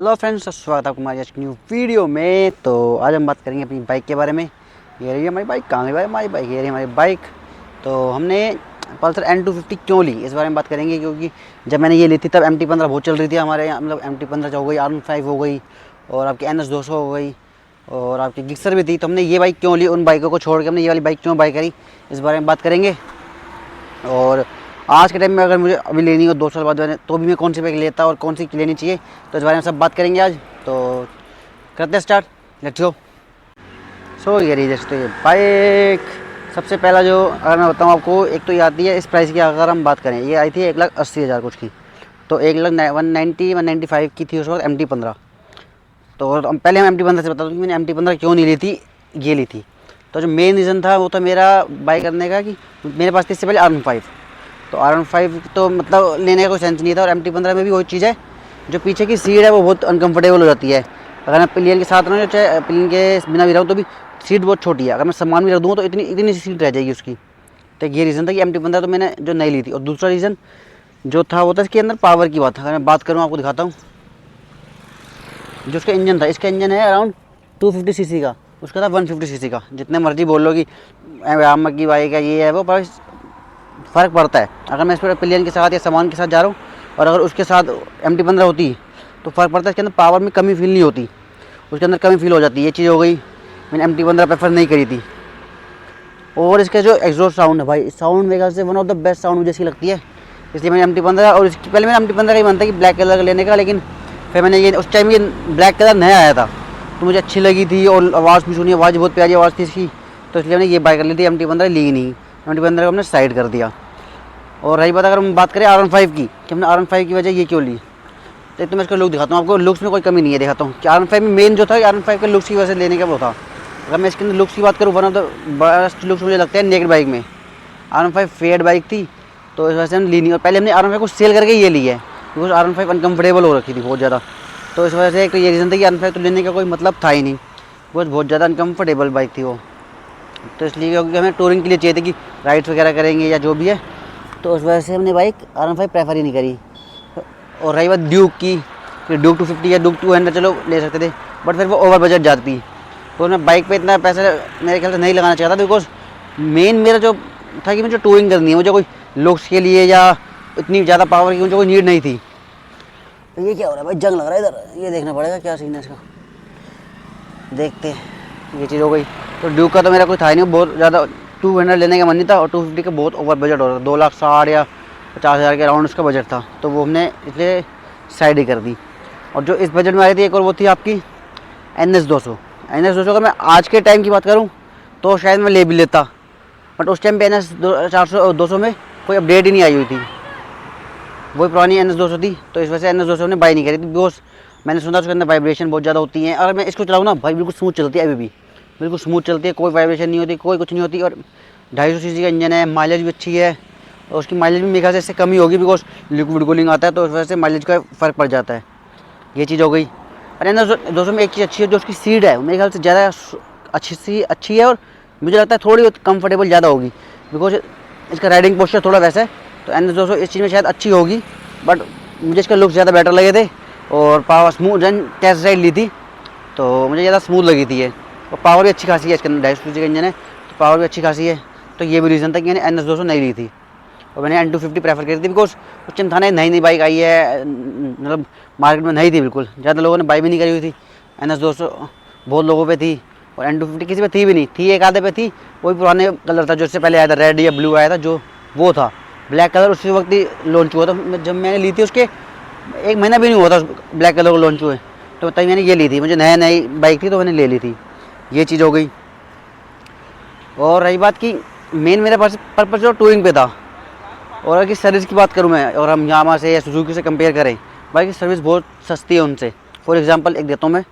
Hello friends, स्वागत है आपको हमारी आज की न्यू वीडियो में। तो आज हम बात करेंगे अपनी बाइक के बारे में। ये रही हमारी बाइक। कहाँ गई भाई हमारी बाइक? ये रही हमारी बाइक। तो हमने पल्सर N250 क्यों ली, इस बारे में बात करेंगे। क्योंकि जब मैंने ये ली थी तब MT-15 बहुत चल रही थी हमारे यहाँ। मतलब MT-15 हो गई, R15 हो गई, और आपकी NS 200 हो गई, और आपकी गिक्सर भी थी। तो हमने ये बाइक क्यों ली, उन बाइकों को छोड़ के हमने ये वाली बाइक क्यों बाई करी, इस बारे में बात करेंगे। और आज के टाइम में अगर मुझे अभी लेनी हो 2 साल बाद तो भी मैं कौन सी बाइक लेता और कौन सी लेनी चाहिए, तो इस बारे में सब बात करेंगे आज। तो करते हैं स्टार्ट, लेट्स गो। सो ये रही दोस्तों ये बाइक। सबसे पहला जो अगर मैं बताऊँ आपको, एक तो ये आती है इस प्राइस की। अगर हम बात करें, ये आई थी 1,80,000 कुछ की। तो 1,190-195 की थी उस वक्त MT-15। तो हम पहले हम MT-15 से बता दूँ कि मैंने MT-15 क्यों नहीं ली थी, ये ली थी। तो जो मेन रीज़न था वो था मेरा बाई करने का, कि मेरे पास थी इससे पहले R15। तो R15 तो मतलब लेने का कोई सेंस नहीं था। और MT-15 में भी वही चीज़ है, जो पीछे की सीट है वो बहुत अनकंफर्टेबल हो जाती है। अगर मैं पिलियन के साथ रहूँ, चाहे पिलियन के बिना भी रहूँ, तो भी सीट बहुत छोटी है। अगर मैं सामान भी रख दूँ तो इतनी इतनी सी सीट रह जाएगी उसकी। तो ये रीज़न था कि MT-15 तो मैंने जो नहीं ली थी। और दूसरा रीज़न जो था वो था इसके अंदर पावर की बात। अगर मैं बात करूँ, आपको दिखाता हूँ जो उसका इंजन था। इसका इंजन है अराउंड 250 सीसी का, उसका था 150 सीसी का। जितने मर्जी बोल लो कि यामाहा की बाइक है, ये है वो, पर फ़र्क पड़ता है। अगर मैं इस पर पिलियन के साथ या सामान के साथ जा रहा हूँ, और अगर उसके साथ MT-15 होती तो फ़र्क पड़ता है। इसके अंदर पावर में कमी फील नहीं होती, उसके अंदर कमी फील हो जाती है। ये चीज़ हो गई, मैंने MT-15 प्रेफर नहीं करी थी। और इसका जो एग्जॉस्ट साउंड है भाई, साउंड मेरे ख्याल से one of the best sound मुझे इसकी लगती है। इसलिए मैंने MT-15, और इसकी पहले मैंने MT-15 का ही मन था कि ब्लैक कलर का लेने का, लेकिन फिर मैंने ये उस टाइम ये ब्लैक कलर नया आया था तो मुझे अच्छी लगी थी, और आवाज़ भी सुनी, आवाज़ बहुत प्यारी आवाज़ थी इसकी। तो इसलिए मैंने ये बाइक कर ली थी। MT-15 ली ही नहीं, MT-15 को हमने साइड कर दिया। और रही बात, अगर हम बात करें R15 की, कि हमने R15 की वजह ये क्यों ली, तो एक तो मैं इसका लुक दिखाता हूँ आपको। लुक्स में कोई कमी नहीं है, दिखाता हूँ कि R15 में मेन जो था, R15 के लुक्स की वजह से लेने का वो था। अगर मैं इसके अंदर लुक्स की बात करूँ, one of the best looks मुझे लगता है नेकेड बाइक में। R15 फेड बाइक थी, तो इस वजह से हमने ली नहीं। और पहले हमने R15 को सेल करके ये ली है, बिकॉज R15 अनकम्फर्टेबल हो रखी थी बहुत ज़्यादा। तो इस वजह से एक तो ये रीज़न था कि R15 तो लेने का कोई मतलब था ही नहीं, बिकॉज बहुत ज़्यादा अनकम्फर्टेबल बाइक थी वो। तो इसलिए क्योंकि हमें टूरिंग के लिए चाहिए थी कि राइड्स वगैरह करेंगे या जो भी है, तो उस वजह से हमने बाइक R15 प्रेफर ही नहीं करी। और रही बात ड्यूक की, कि ड्यूक 250 या ड्यूक 200 चलो ले सकते थे, बट फिर वो ओवर बजट जाती। तो मैं बाइक पे इतना पैसा मेरे ख्याल से नहीं लगाना चाहता, बिकॉज मेन मेरा जो था कि मुझे टूरिंग करनी है, मुझे कोई लुक्स के लिए या इतनी ज़्यादा पावर की मुझे कोई नीड नहीं थी। तो ये क्या हो रहा है भाई, जंग लग रहा है इधर, ये देखना पड़ेगा क्या सीन है इसका। देखते हैं, ये चीज़ हो गई। तो ड्यूक का तो मेरा कोई था ही नहीं, बहुत ज़्यादा 200 लेने का मन नहीं था, और 250 का बहुत ओवर बजट हो रहा था। 2,60,000 या 50,000 के अराउंड उसका बजट था, तो वो हमने इसलिए साइड ही कर दी। और जो इस बजट में आई थी एक और, वो थी आपकी NS 200। NS 200 का मैं आज के टाइम की बात करूँ तो शायद मैं ले भी लेता, बट उस टाइम पे NS 200 में कोई अपडेट ही नहीं आई हुई थी, वही पुरानी NS 200 थी। तो इस वजह से NS 200 ने बाई नहीं करी थी, बिकॉज मैंने सुना उसके अंदर वाइब्रेशन बहुत ज़्यादा होती है। अगर मैं इसको चलाऊँ ना भाई, बिल्कुल स्मूथ चलती है, अभी भी बिल्कुल स्मूथ चलती है, कोई वाइब्रेशन नहीं होती, कोई कुछ नहीं होती। और 250 सीसी का इंजन है, माइलेज भी अच्छी है। और उसकी माइलेज भी मेरे ख्याल से इससे कम ही होगी, बिकॉज लिक्विड कूलिंग आता है, तो उस वजह से माइलेज का फ़र्क पड़ जाता है। ये चीज़ हो गई। और NS 200 में एक चीज़ अच्छी है, जो उसकी सीट है मेरे ख्याल से ज़्यादा अच्छी है, और मुझे लगता है थोड़ी कंफर्टेबल ज़्यादा होगी, बिकॉज इसका राइडिंग पोस्चर थोड़ा वैसा है। तो NS 200 इस चीज़ में शायद अच्छी होगी, बट मुझे इसका लुक ज़्यादा बेटर लगे थे। और पावर स्मूथ, जन टेस्ट राइड ली थी तो मुझे ज़्यादा स्मूथ लगी थी ये। और पावर भी अच्छी खासी है इसके अंदर, 250 सीसी का इंजन है, तो पावर भी अच्छी खासी है। तो ये भी रीज़न था कि मैंने NS 200 नहीं ली थी, और मैंने N250 प्रेफर करी थी, बिकॉज उस टाइम था ना, नई बाइक आई है, मतलब मार्केट में नहीं थी बिल्कुल, ज़्यादा लोगों ने बाई भी नहीं करी हुई थी। NS 200 बहुत लोगों पे थी, और N250 किसी पे थी भी नहीं, थी एक आधे पे थी। वही पुराने कलर था जो इससे पहले आया था, रेड या ब्लू आया था, जो वो था ब्लैक कलर, उसी वक्त ही लॉन्च हुआ था। जब मैंने ली थी उसके 1 महीना भी नहीं हुआ था ब्लैक कलर को लॉन्च हुए, तो तभी मैंने ये ली थी। मुझे नई बाइक थी तो मैंने ले ली थी। ये चीज़ हो गई। और रही बात कि मेन मेरा पर्पज़ जो टूरिंग पे था। और अगर सर्विस की बात करूँ मैं, और हम यामाहा से या सुजुकी से कंपेयर करें, बाइक की सर्विस बहुत सस्ती है उनसे। फॉर एग्जांपल एक देता हूँ मैं,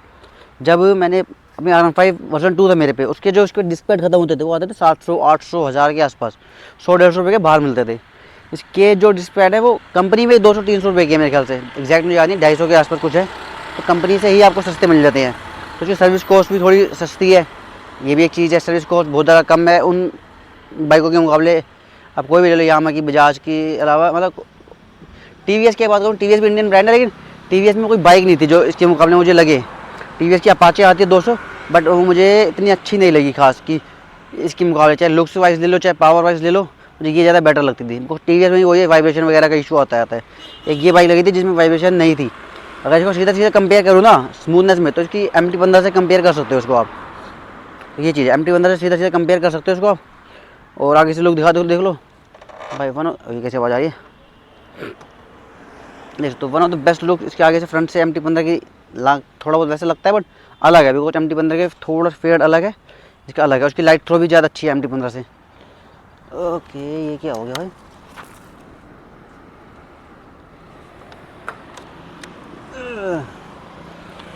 जब मैंने अपनी R15 वर्जन 2 था मेरे पे, उसके जो उसके डिस्क पैड खत्म होते थे वो आते थे 700, 800, 1000 के आसपास, 100-150 रुपये के बाहर मिलते थे। इसके जो डिस्क पैड है वो कंपनी में 200-300 रुपये के मेरे ख्याल से, एग्जैक्ट मुझे याद नहीं, 250 के आसपास कुछ है। तो कंपनी से ही आपको सस्ते मिल जाते हैं, तो उसकी सर्विस कॉस्ट भी थोड़ी सस्ती है। ये भी एक चीज़ है, सर्विस कॉस्ट बहुत ज़्यादा कम है उन बाइकों के मुकाबले। अब कोई भी ले लो, यामाहा की, बजाज की अलावा, मतलब TVS की बात करूँ, TVS भी इंडियन ब्रांड है, लेकिन टी में कोई बाइक नहीं थी जो इसके मुकाबले मुझे लगे। टी की अपाचे आती है 200, बट वो मुझे इतनी अच्छी नहीं लगी खास कि इसके मुकाबले, चाहे लुक्स वाइज ले लो चाहे पावर वाइज ले लो, मुझे ये ज़्यादा बेटर लगती थी। टी में वही वाइब्रेशन वगैरह का इशू आता है। एक ये बाइक लगी थी जिसमें वाइब्रेशन नहीं थी। अगर इसको सीधा सीधा कंपेयर करूँ ना स्मूथनेस में, तो इसकी MT-15 से कंपेयर कर सकते हो उसको आप। तो ये चीज़ है, MT-15 से सीधा सीधा कंपेयर कर सकते हो उसको आप। और आगे से लोग दिखा दो, देख लो भाई, ये कैसे आवाज़ आ रही है, देख तो one of the best look इसके आगे से फ्रंट से MT-15 की थोड़ा बहुत वैसे लगता है, बट अलग है बिकॉज MT-15 के थोड़ा फेड अलग है, इसका अलग है। उसकी लाइट थ्रो भी ज़्यादा अच्छी है MT-15 से। ओके, ये क्या हो गया भाई,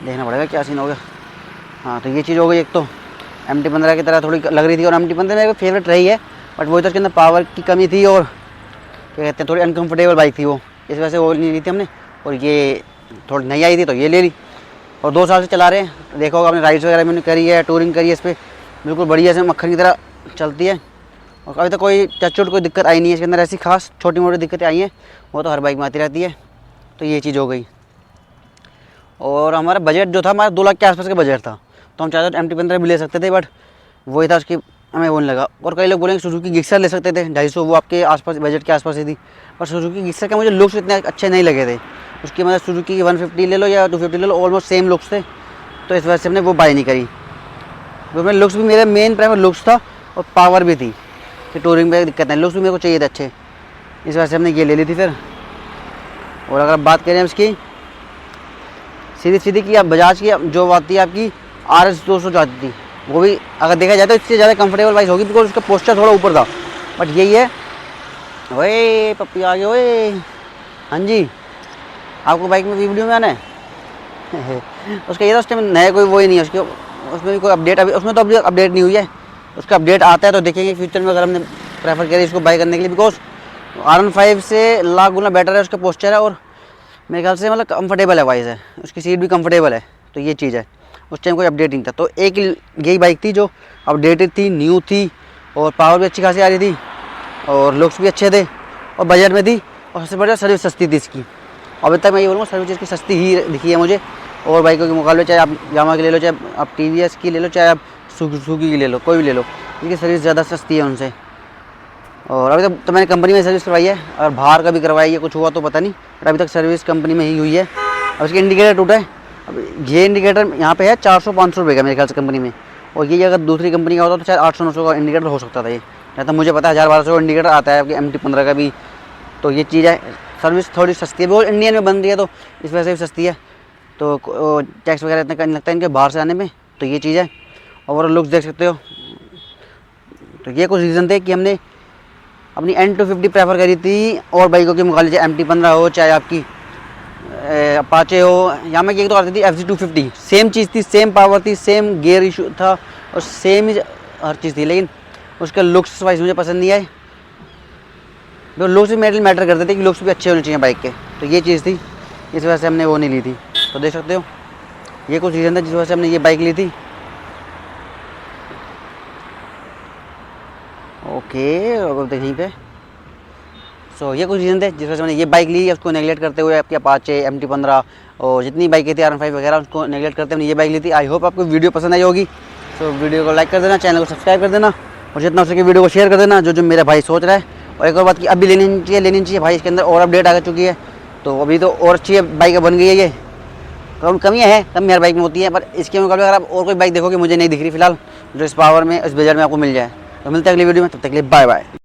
देखना पड़ेगा क्या सीन हो गया। हाँ, तो ये चीज़ हो गई। एक तो MT-15 की तरह थोड़ी लग रही थी, और MT-15 मेरे फेवरेट रही है, बट वही तो उसके अंदर पावर की कमी थी और क्या कहते हैं थोड़ी अनकंफर्टेबल बाइक थी वो, इस वजह से वो नहीं ली थी हमने। और ये थोड़ी नई आई थी तो ये ले ली, और 2 साल से चला रहे हैं। देखा होगा आपने, राइड्स वगैरह मैंने करी है, टूरिंग करी है इस पर, बिल्कुल बढ़िया से मक्खन की तरह चलती है। और अभी तक कोई टचवुड कोई दिक्कत आई नहीं है इसके अंदर। ऐसी खास छोटी मोटी दिक्कतें आई हैं, वो तो हर बाइक में आती रहती है। तो ये चीज़ हो गई। और हमारा बजट जो था, हमारा 2 लाख के आसपास का बजट था, तो हम चाहते तो MT-15 भी ले सकते थे, बट वही था उसकी हमें वो नहीं लगा। और कई लोग बोलेंगे सुजुकी गिक्सर ले सकते थे 250, वो आपके आसपास बजट के आसपास ही थी। पर सुजुकी गिक्सर के मुझे लुक्स इतने अच्छे नहीं लगे थे उसकी, मतलब सुजुकी की 150 ले लो या 250 ले लो, ऑलमोस्ट सेम लुक्स थे। तो इस वजह से हमने वो बाई नहीं करी। तो मैं लुक्स भी, मेरा मेन प्रेफर लुक्स था और पावर भी थी कि टूरिंग में दिक्कत नहीं, लुक्स भी मेरे को चाहिए थे अच्छे, इस वजह से हमने ये ले ली थी फिर। और अगर आप बात करें उसकी सीधी की, आप बजाज की जो आती है आपकी RS 200 जो आती थी, वो भी अगर देखा जाए तो इससे ज़्यादा कंफर्टेबल बाइक होगी, बिकॉज उसका पोस्चर थोड़ा ऊपर था। बट यही है, ओए पप्पी आ गए ओए। हाँ जी, आपको बाइक में वीडियो में आना है उसका ये तो उस टाइम नया कोई वो ही नहीं है उसके, उसमें भी कोई अपडेट अभी, उसमें तो अभी अपडेट नहीं हुई है। उसका अपडेट आता है तो देखेंगे फ्यूचर में, अगर हमने प्रेफर करें इसको बाई करने के लिए, बिकॉज R15 से लाख गुना बेटर है उसका पोस्चर है, और मेरे ख्याल से मतलब कंफर्टेबल है, वाइज है, उसकी सीट भी कंफर्टेबल है। तो ये चीज़ है, उस टाइम कोई अपडेट नहीं था। तो एक यही बाइक थी जो अपडेटेड थी, न्यू थी, और पावर भी अच्छी खासी आ रही थी, और लुक्स भी अच्छे थे, और बजट में थी, और सबसे बढ़िया सर्विस सस्ती थी इसकी। अभी तक मैं ये बोलूँगा सर्विस इसकी सस्ती ही दिखी है मुझे और बाइकों के मुकाबले, चाहे आप यामा की ले लो, चाहे आप TVS की ले लो, चाहे आप सुजुकी की ले लो, कोई भी ले लो, इनकी सर्विस ज़्यादा सस्ती है उनसे। और अभी तक तो मैंने कंपनी में सर्विस करवाई है, और बाहर का भी करवाई है, कुछ हुआ तो पता नहीं, बट अभी तक सर्विस कंपनी में ही हुई है। अब इसके इंडिकेटर टूटा है, अब ये इंडिकेटर यहाँ पे है 400-500 रुपये का मेरे ख्याल से कंपनी में, और ये अगर दूसरी कंपनी का होता तो शायद 800-900 का इंडिकेटर हो सकता था। ये या तो मुझे पता है 1000-1200 का इंडिकेटर आता है आपके MT-15 का भी। तो ये चीज़ है, सर्विस थोड़ी सस्ती है, वो इंडियन में बन रही है तो इस वजह से भी सस्ती है। तो टैक्स वगैरह इतना नहीं लगता है इनके बाहर से आने में। तो ये चीज़ है, और लुक्स देख सकते हो। तो ये कुछ रीज़न थे कि हमने अपनी N250 प्रेफर करी थी और बाइकों के मुकाबले, चाहे MT-15 हो, चाहे आपकी अपाचे हो, या मैं ये तो आती थी FZ250, सेम चीज़ थी, सेम पावर थी, सेम गियर इशू था, और सेम ही हर चीज़ थी, लेकिन उसका लुक्स वाइज मुझे पसंद नहीं आए। तो लुक्स भी मेरे लिए मैटर करते थे कि लुक्स भी अच्छे होने चाहिए बाइक के। तो ये चीज़ थी, इस वजह से हमने वो नहीं ली थी। तो देख सकते हो, ये कुछ रीज़न था जिस वजह से हमने ये बाइक ली थी। ओके, अब यहीं पे सो ये कुछ रीज़न थे जिस वजह से मैंने ये बाइक ली। उसको नेगलेक्ट करते हुए आपके अपाचे, MT-15 और जितनी बाइकें थी R15 वगैरह, उसको नेगलेक्ट करते हुए ये बाइक ली थी। आई होप आपको वीडियो पसंद आई होगी। सो वीडियो को लाइक कर देना, चैनल को सब्सक्राइब कर देना, और जितना हो सके वीडियो को शेयर कर देना, जो मेरा भाई सोच रहा है। और एक और बात की अभी लेनी चाहिए भाई, इसके अंदर और अपडेट आ चुकी है, तो अभी तो और अच्छी बाइक बन गई है। ये कमियाँ हैं, कमी हर बाइक में होती है, पर इसके मुकाबले अगर आप और कोई बाइक देखोगे मुझे नहीं दिख रही फिलहाल, जो इस पावर में, इस बजट में आपको मिल जाए। तो मिलते हैं अगली वीडियो में, तब तक के लिए बाय बाय।